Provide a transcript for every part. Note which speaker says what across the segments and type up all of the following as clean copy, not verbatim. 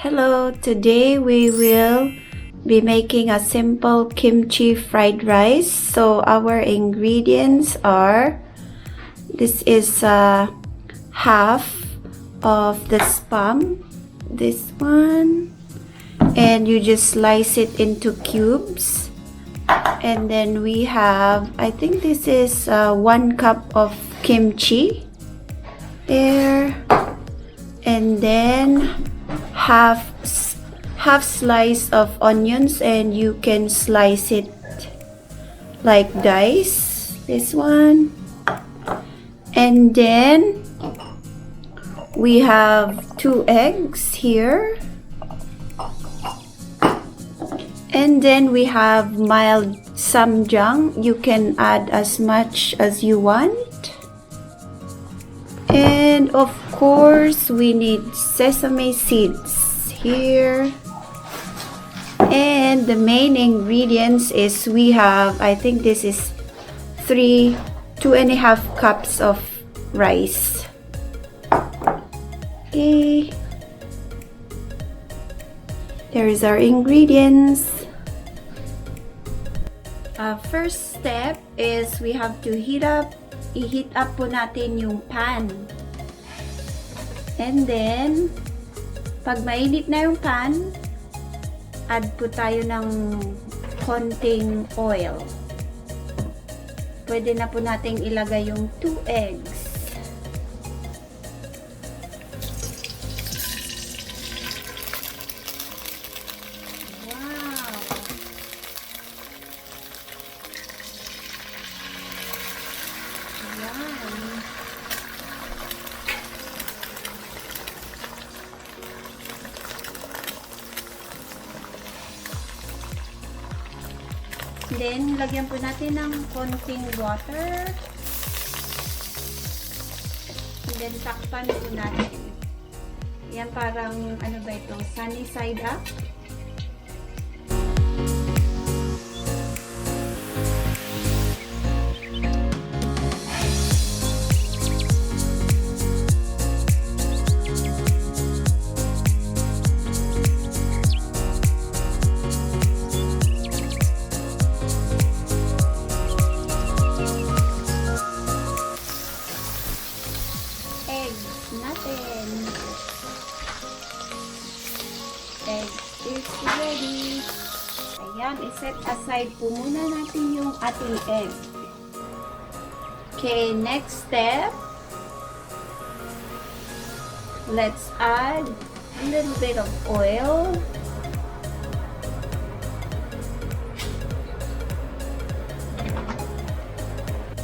Speaker 1: Hello, today we will be making a simple kimchi fried rice. So our ingredients are, this is half of the spam, this one, and you just slice it into cubes. And then we have, I think this is 1 cup of kimchi there, and then half slice of onions, and you can slice it like dice, this one. And then we have 2 eggs here, and then we have mild samjang. You can add as much as you want. And of course, we need sesame seeds here. And the main ingredients is, we have, I think this is 2.5 cups of rice. Okay. There's our ingredients. First step is we have to heat up po natin yung pan. And then, pag mainit na yung pan, add po tayo ng konting oil. Pwede na po nating ilagay yung 2 eggs. Then, lagyan po natin ng konting water. And then, takpan po natin. Yan, parang, ano ba ito? Sunny side up. Egg is ready. Ayan, iset aside po muna natin yung ating egg. Okay, next step. Let's add a little bit of oil.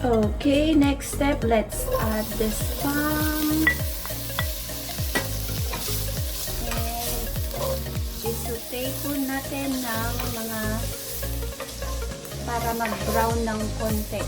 Speaker 1: Okay, next step, let's add the spam. Isutay po natin ng mga para mag-brown ng konti.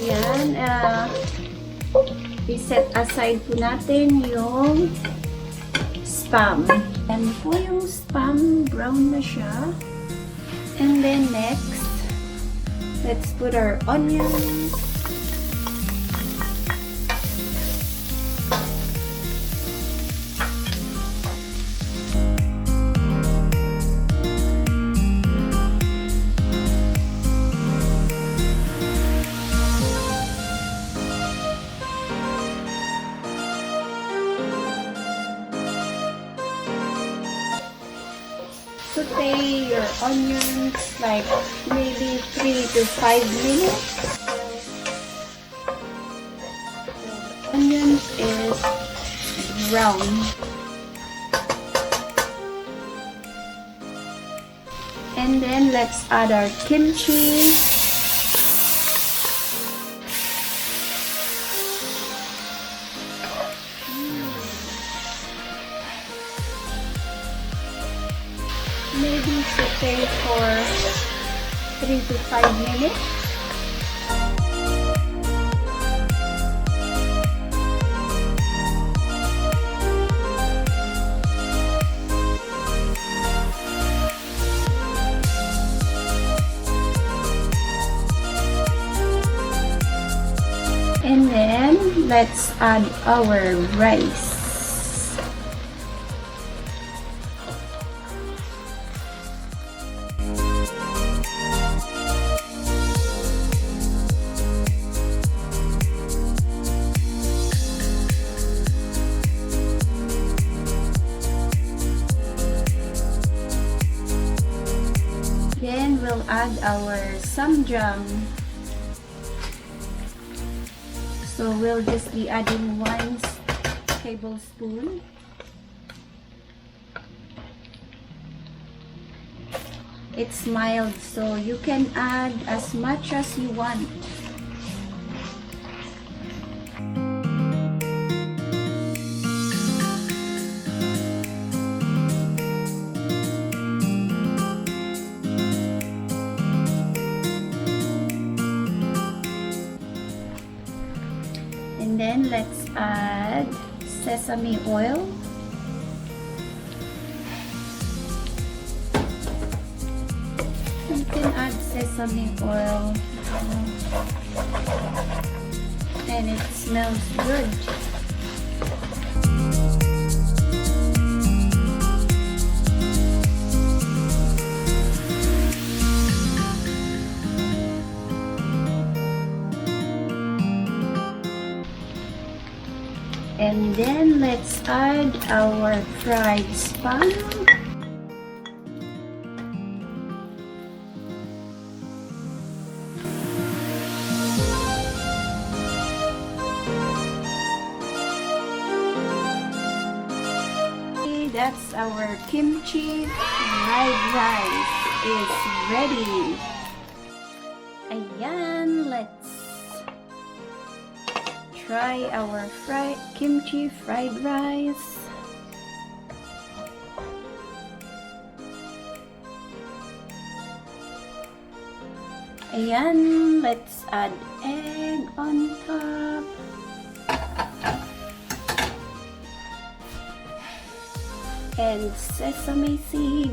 Speaker 1: Ayan, i-set aside po natin yung spam. Ayan po yung spam, brown na siya. And then next, let's put our onions. Saute your onions like maybe 3 to 5 minutes. Onions is brown. And then let's add our kimchi. Maybe saute for 3 to 5 minutes. And then let's add our rice. Then we'll add our samjang. So we'll just be adding 1 tablespoon. It's mild, so you can add as much as you want. And then let's add sesame oil. You can add sesame oil and it smells good. And then let's add our fried spam. That's our kimchi fried rice is ready. Ayan, let's try our kimchi fried rice. Ayan, let's add egg on top. And sesame seed.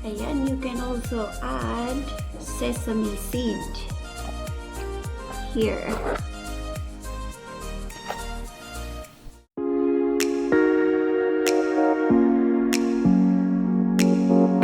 Speaker 1: Ayan, you can also add sesame seed here.